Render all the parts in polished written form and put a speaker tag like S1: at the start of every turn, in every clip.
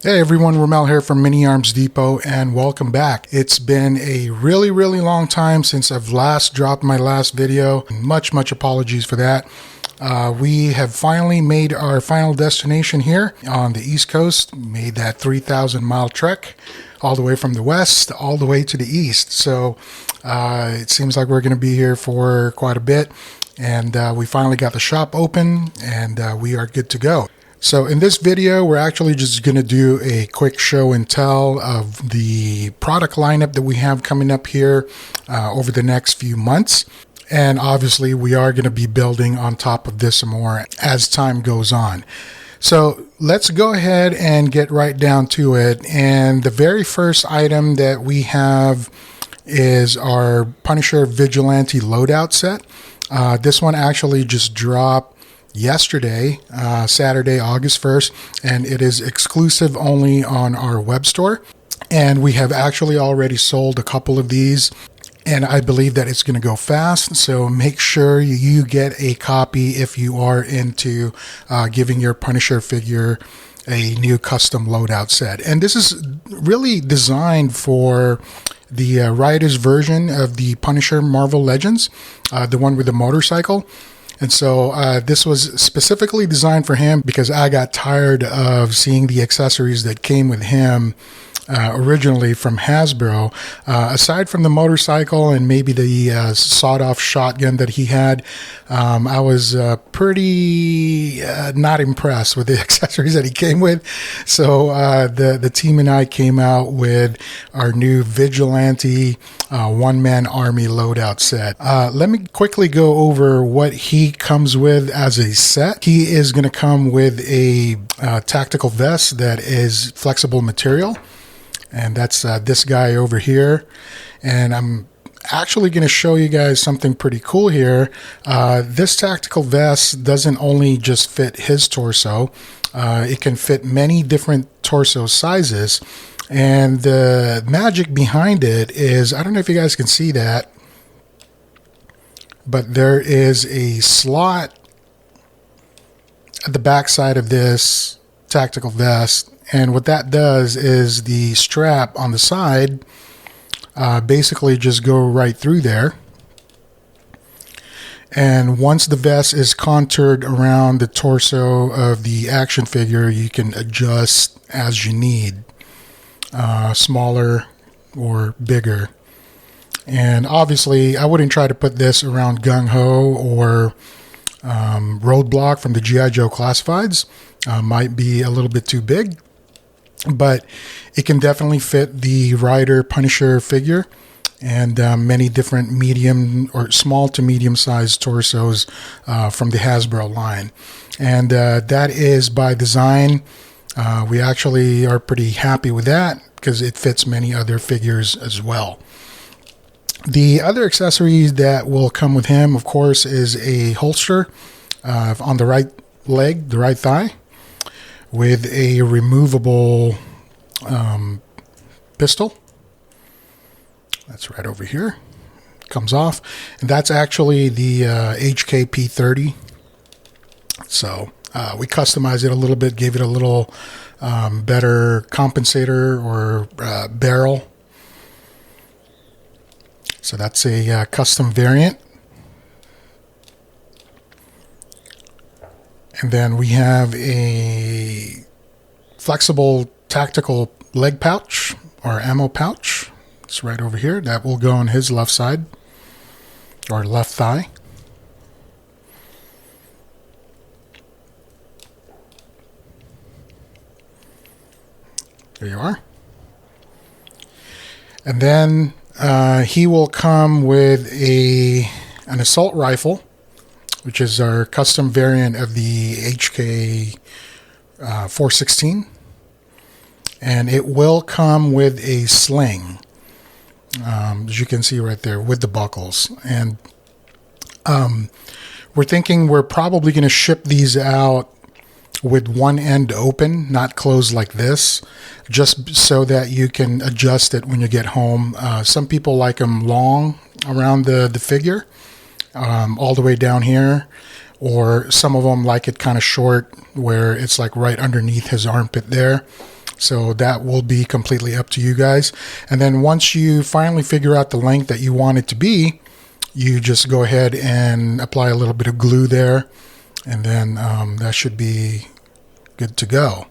S1: Hey everyone, Ramel here from Mini Arms Depot and welcome back. It's been a really long time since I've last dropped my last video. Much apologies for that. We have finally made our final destination here on the East Coast. Made that 3,000 mile trek all the way from the west all the way to the east. So it seems like we're going to be here for quite a bit, and we finally got the shop open and we are good to go. So in this video, we're actually just going to do a quick show and tell of the product lineup that we have coming up here over the next few months. And obviously, we are going to be building on top of this some more as time goes on. So let's go ahead and get right down to it. And the very first item that we have is our Punisher Vigilante Loadout Set. This one actually just dropped yesterday, Saturday, August 1st, and it is exclusive only on our web store. And we have actually already sold a couple of these, and I believe that it's going to go fast. So make sure you get a copy if you are into giving your Punisher figure a new custom loadout set. And this is really designed for the Rider's version of the Punisher Marvel Legends, the one with the motorcycle. And so this was specifically designed for him because I got tired of seeing the accessories that came with him originally from Hasbro. Aside from the motorcycle and maybe the sawed-off shotgun that he had, I was pretty not impressed with the accessories that he came with. So the team and I came out with our new Vigilante one-man army loadout set. Let me quickly go over what he comes with as a set. He is going to come with a tactical vest that is flexible material. And that's this guy over here. And I'm actually going to show you guys something pretty cool here. This tactical vest doesn't only just fit his torso. It can fit many different torso sizes. And the magic behind it is, I don't know if you guys can see that, but there is a slot at the back side of this tactical vest. And what that does is the strap on the side basically just go right through there. And once the vest is contoured around the torso of the action figure, you can adjust as you need, smaller or bigger. And obviously, I wouldn't try to put this around Gung Ho or Roadblock from the G.I. Joe Classifieds. Might be a little bit too big. But it can definitely fit the Rider Punisher figure and many different medium or small to medium sized torsos from the Hasbro line. And that is by design. We actually are pretty happy with that because it fits many other figures as well. The other accessories that will come with him, of course, is a holster on the right leg, the right thigh, with a removable pistol. That's right over here. Comes off. And that's actually the HKP30. So we customized it a little bit, gave it a little better compensator or barrel. So that's a custom variant. And then we have a flexible tactical leg pouch or ammo pouch. It's right over here. That will go on his left side or left thigh. There you are. And then he will come with an assault rifle, which is our custom variant of the HK 416. And it will come with a sling, as you can see right there, with the buckles. And we're thinking we're probably going to ship these out with one end open, not closed like this, just so that you can adjust it when you get home. Some people like them long around the figure, all the way down here, or some of them like it kind of short where it's like right underneath his armpit there. So that will be completely up to you guys. And then once you finally figure out the length that you want it to be, you just go ahead and apply a little bit of glue there, and then that should be good to go.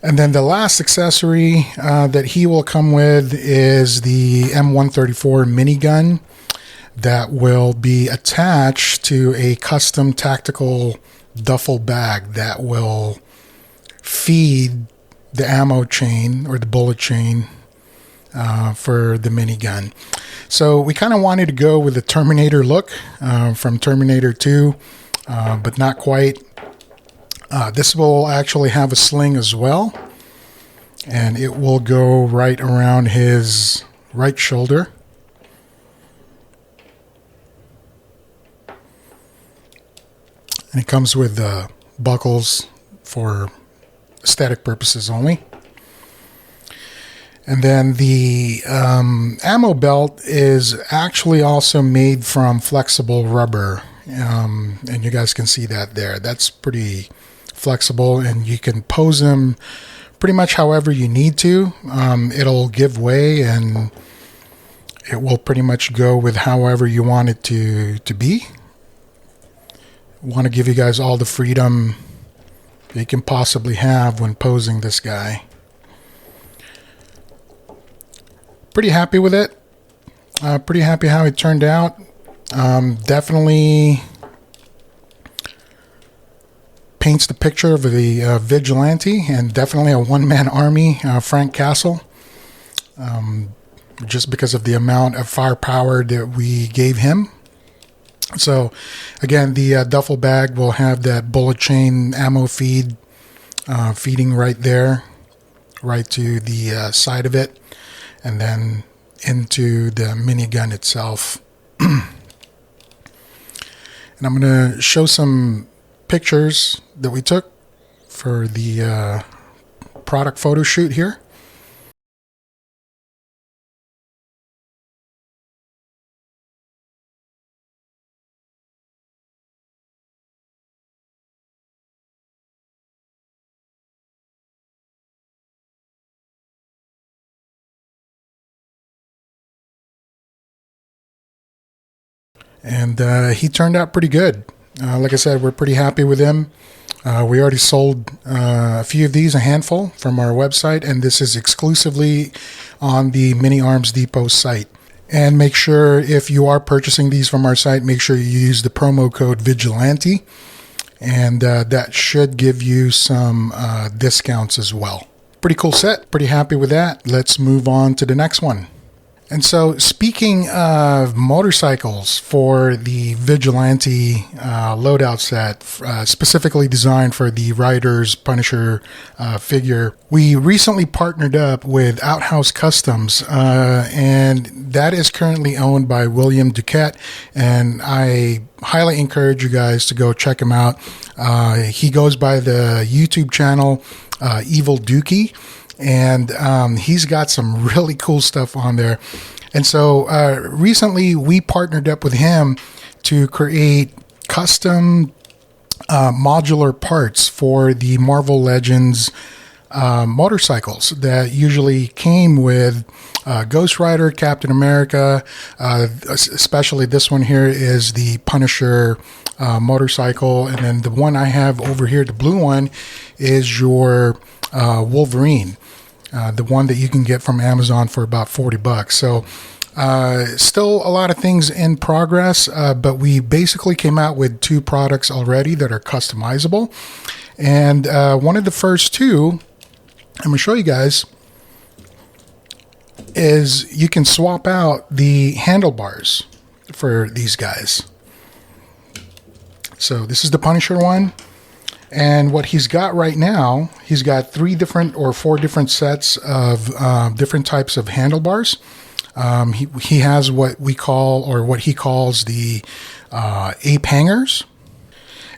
S1: And then the last accessory that he will come with is the M134 minigun that will be attached to a custom tactical duffel bag that will feed the ammo chain or the bullet chain for the minigun. So we kind of wanted to go with the Terminator look from Terminator 2, but not quite. This will actually have a sling as well, and it will go right around his right shoulder. And it comes with buckles for aesthetic purposes only. And then the ammo belt is actually also made from flexible rubber. And you guys can see that there. That's pretty flexible, and you can pose them pretty much however you need to. It'll give way, and it will pretty much go with however you want it to be. Want to give you guys all the freedom you can possibly have when posing this guy. Pretty happy with it. Pretty happy how it turned out. Definitely paints the picture of the Vigilante, and definitely a one-man army, Frank Castle. Just because of the amount of firepower that we gave him. So again, the duffel bag will have that bullet chain ammo feed feeding right there, right to the side of it, and then into the minigun itself. And I'm going to show some pictures that we took for the product photo shoot here. And he turned out pretty good. Like I said, we're pretty happy with him. We already sold a few of these, a handful, from our website, and this is exclusively on the Mini Arms Depot site. And make sure, if you are purchasing these from our site, make sure you use the promo code Vigilante, and that should give you some discounts as well. Pretty cool set. Pretty happy with that. Let's move on to the next one. And so, speaking of motorcycles for the Vigilante loadout set, specifically designed for the Rider's Punisher figure, we recently partnered up with Outhouse Kustoms, and that is currently owned by William Duquette, and I highly encourage you guys to go check him out. He goes by the YouTube channel Evil Dookie. And he's got some really cool stuff on there. And so recently we partnered up with him to create custom modular parts for the Marvel Legends motorcycles that usually came with Ghost Rider, Captain America, especially this one here is the Punisher motorcycle. And then the one I have over here, the blue one, is your Wolverine. The one that you can get from Amazon for about $40. So still a lot of things in progress, but we basically came out with 2 products already that are customizable. And one of the first 2, I'm going to show you guys, is you can swap out the handlebars for these guys. So this is the Punisher one. And what he's got right now, he's got 3 different or 4 different sets of different types of handlebars. He has what we call, or what he calls, the ape hangers.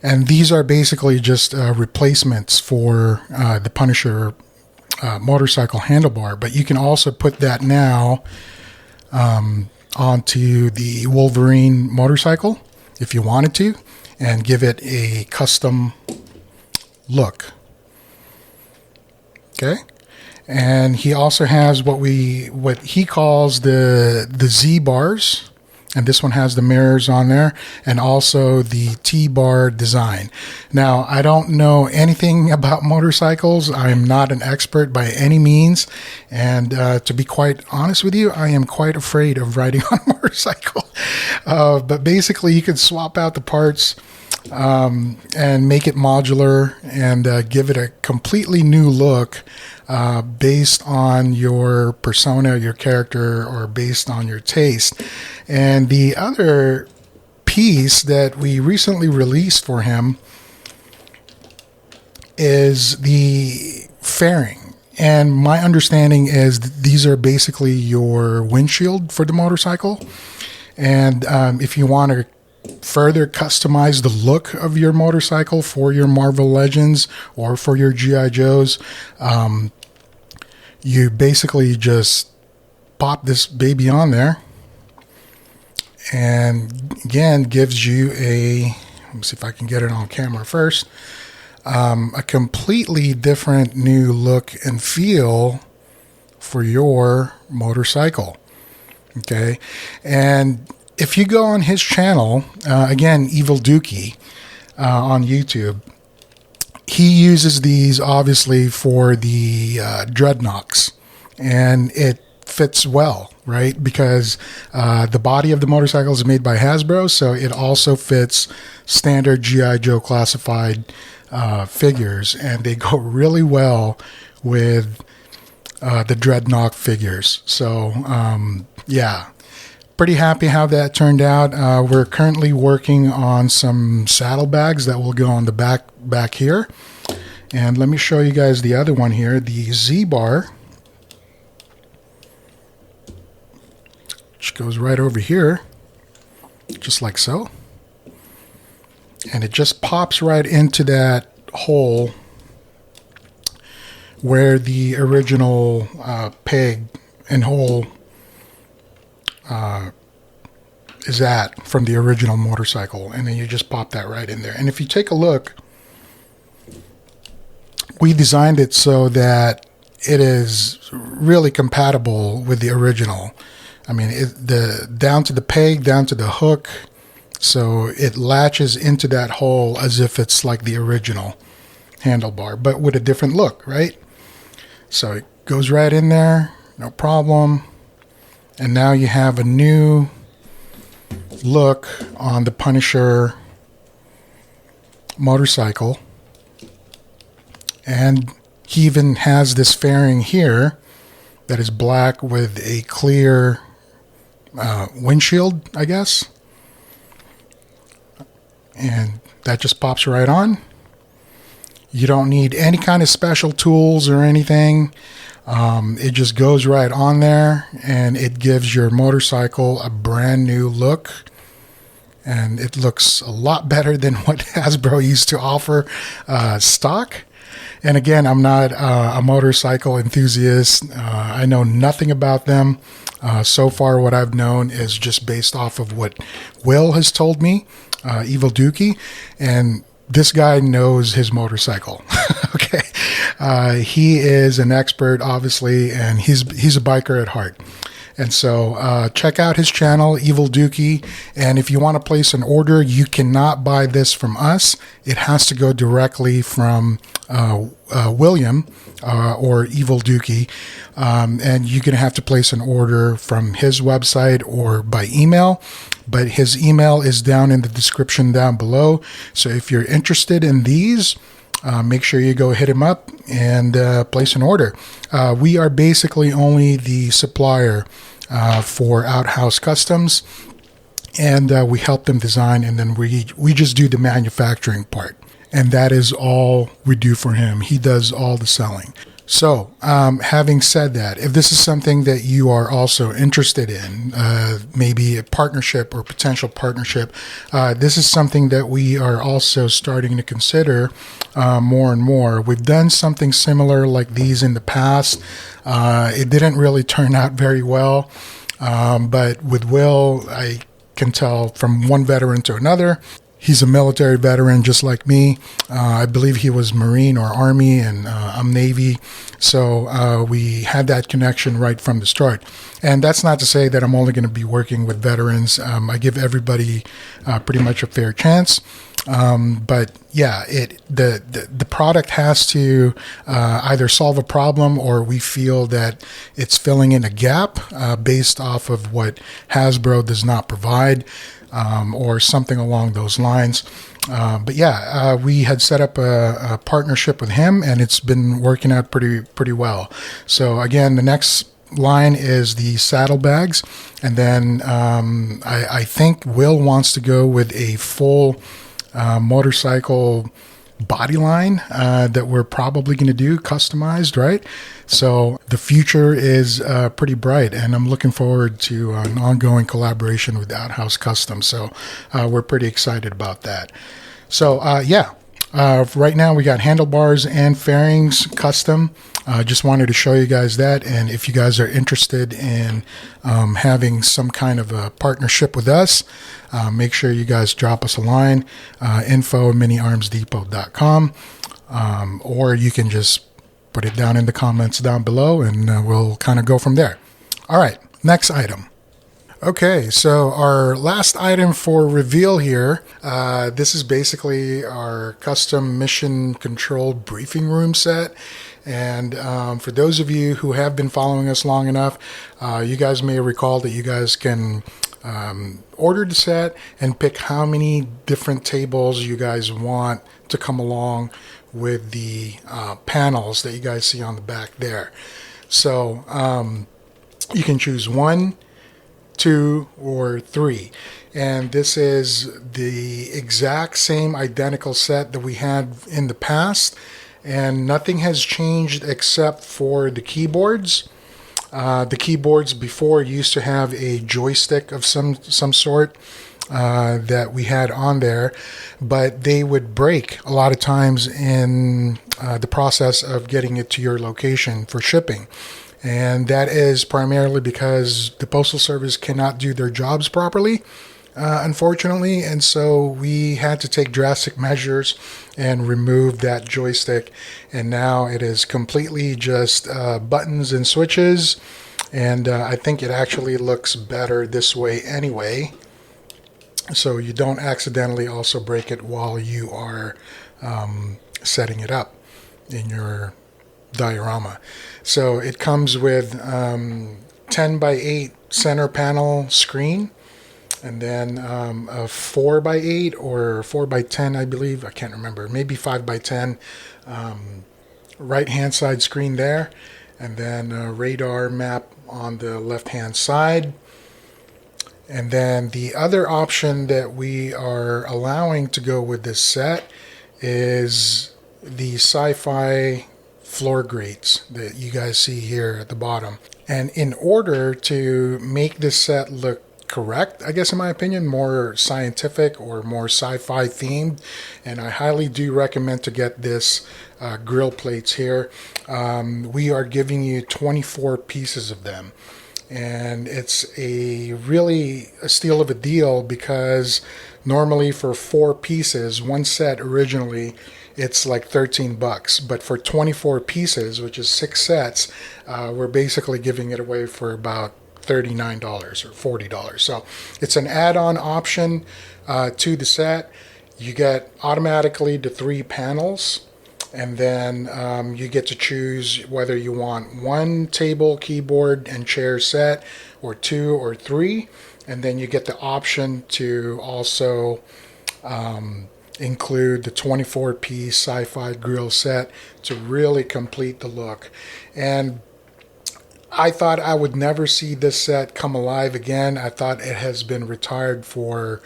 S1: And these are basically just replacements for the Punisher motorcycle handlebar. But you can also put that now onto the Wolverine motorcycle if you wanted to, and give it a custom look. Okay, and he also has what he calls the Z bars, and this one has the mirrors on there, and also the T-bar design. Now, I don't know anything about motorcycles. I'm not an expert by any means, and to be quite honest with you, I am quite afraid of riding on a motorcycle. But basically, you can swap out the parts and make it modular and give it a completely new look based on your persona, your character, or based on your taste. And the other piece that we recently released for him is the fairing. And my understanding is that these are basically your windshield for the motorcycle. And if you want to further customize the look of your motorcycle for your Marvel Legends or for your G.I. Joes, you basically just pop this baby on there, and again gives you a, let me see if I can get it on camera first, a completely different new look and feel for your motorcycle. Okay, and if you go on his channel, again, Evil Dookie on YouTube, he uses these obviously for the dreadnoughts, and it fits well, right? Because the body of the motorcycle is made by Hasbro, so it also fits standard G.I. Joe classified figures, and they go really well with the dreadnought figures. So yeah, pretty happy how that turned out. We're currently working on some saddlebags that will go on the back here. And let me show you guys the other one here, the Z bar, which goes right over here, just like so. And it just pops right into that hole where the original peg and hole is at from the original motorcycle, and then you just pop that right in there. And if you take a look, we designed it so that it is really compatible with the original. I mean, down to the peg, down to the hook, so it latches into that hole as if it's like the original handlebar, but with a different look, right? So it goes right in there, no problem. And now you have a new look on the Punisher motorcycle. And he even has this fairing here that is black with a clear windshield, I guess. And that just pops right on. You don't need any kind of special tools or anything. It just goes right on there, and it gives your motorcycle a brand new look. And it looks a lot better than what Hasbro used to offer stock. And again, I'm not a motorcycle enthusiast. I know nothing about them. So far, what I've known is just based off of what Will has told me, Evil Dookie, and this guy knows his motorcycle. Okay, he is an expert, obviously, and he's a biker at heart. And so check out his channel, Evil Dookie. And if you want to place an order, you cannot buy this from us. It has to go directly from William or Evil Dookie. And you're going to have to place an order from his website or by email. But his email is down in the description down below. So if you're interested in these, make sure you go hit him up and place an order. We are basically only the supplier for Outhouse Kustoms, and we help them design, and then we just do the manufacturing part. And that is all we do for him. He does all the selling. So, having said that, if this is something that you are also interested in, maybe a partnership or potential partnership, this is something that we are also starting to consider more and more. We've done something similar like these in the past. It didn't really turn out very well, but with Will, I can tell from one veteran to another, He's a military veteran just like me. I believe he was Marine or Army, and I'm Navy. So we had that connection right from the start. And that's not to say that I'm only going to be working with veterans. I give everybody pretty much a fair chance. But yeah, the product has to either solve a problem, or we feel that it's filling in a gap based off of what Hasbro does not provide. Or something along those lines. But yeah, we had set up a partnership with him, and it's been working out pretty well. So again, the next line is the saddlebags, and then I think Will wants to go with a full motorcycle body line that we're probably going to do customized, right? So the future is pretty bright, and I'm looking forward to an ongoing collaboration with Outhouse Kustoms. So we're pretty excited about that. So yeah, right now we got handlebars and fairings custom. Just wanted to show you guys that, and if you guys are interested in having some kind of a partnership with us, make sure you guys drop us a line, info@miniarmsdepot.com, or you can just put it down in the comments down below, and we'll kind of go from there. All right, next item. Okay, so our last item for reveal here, this is basically our custom mission control briefing room set. And for those of you who have been following us long enough, you guys may recall that you guys can order the set and pick how many different tables you guys want to come along with the panels that you guys see on the back there. So you can choose 1, 2, or 3, and this is the exact same identical set that we had in the past, and nothing has changed except for the keyboards. The keyboards before used to have a joystick of some sort that we had on there, but they would break a lot of times in the process of getting it to your location for shipping. And that is primarily because the Postal Service cannot do their jobs properly, unfortunately. And so we had to take drastic measures and remove that joystick. And now it is completely just buttons and switches. And I think it actually looks better this way anyway, so you don't accidentally also break it while you are setting it up in your diorama. So it comes with 10 by 8 center panel screen, and then a 4 by 8 or 4 by 10, I believe, I can't remember, maybe 5 by 10 right hand side screen there, and then a radar map on the left hand side. And then the other option that we are allowing to go with this set is the sci-fi floor grates that you guys see here at the bottom. And in order to make this set look correct, I guess in my opinion, more scientific or more sci-fi themed, and I highly do recommend to get this grill plates here. We are giving you 24 pieces of them. And it's really a steal of a deal, because normally for 4 pieces, one set originally, it's like $13, but for 24 pieces, which is 6 sets, we're basically giving it away for about $39 or $40. So it's an add-on option to the set. You get automatically the 3 panels, and then you get to choose whether you want 1 table, keyboard, and chair set, or 2 or 3, and then you get the option to also include the 24-piece sci-fi grill set to really complete the look. And I thought I would never see this set come alive again. I thought it has been retired for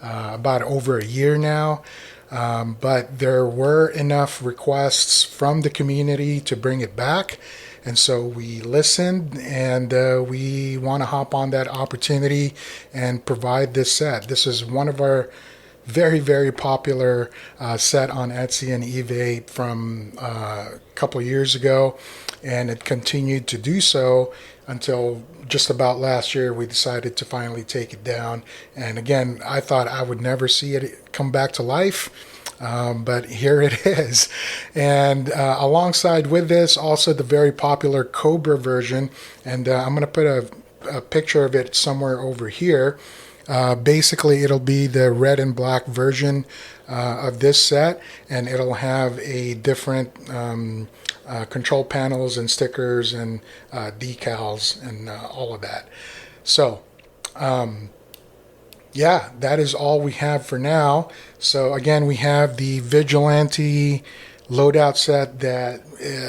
S1: about over a year now. But there were enough requests from the community to bring it back, and so we listened, and we want to hop on that opportunity and provide this set. This is one of our very, very popular set on Etsy and eBay from a couple years ago, and it continued to do so until just about last year, we decided to finally take it down. And again, I thought I would never see it come back to life. But here it is. And alongside with this, also the very popular Cobra version. And I'm going to put a picture of it somewhere over here. Basically, it'll be the red and black version of this set, and it'll have a different control panels and stickers and decals and all of that. So, yeah, that is all we have for now. So again, we have the Vigilante Loadout Set that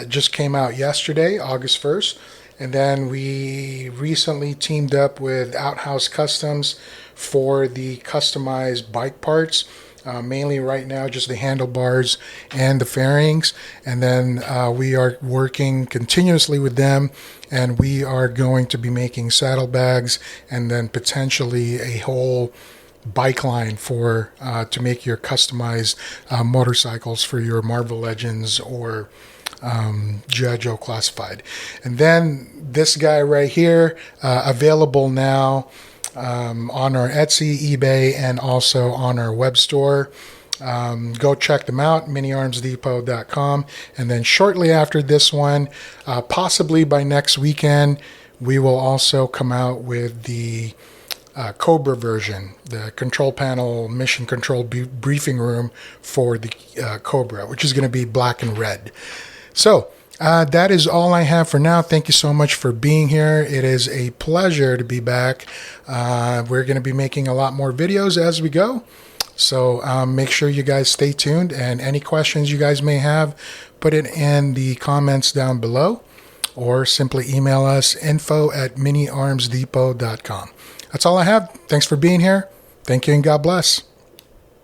S1: just came out yesterday, August 1st. And then we recently teamed up with Outhouse Kustoms for the customized bike parts. Mainly right now just the handlebars and the fairings, and then we are working continuously with them, and we are going to be making saddlebags and then potentially a whole bike line for to make your customized motorcycles for your Marvel Legends or G.I. Joe Classified. And then this guy right here, available now on our Etsy, eBay, and also on our web store. Go check them out, miniarmsdepot.com. And then shortly after this one, possibly by next weekend, we will also come out with the Cobra version, the control panel mission control briefing room for the Cobra, which is going to be black and red. So that is all I have for now. Thank you so much for being here. It is a pleasure to be back. We're going to be making a lot more videos as we go. So make sure you guys stay tuned, and any questions you guys may have, put it in the comments down below, or simply email us info@miniarmsdepot.com. That's all I have. Thanks for being here. Thank you and God bless.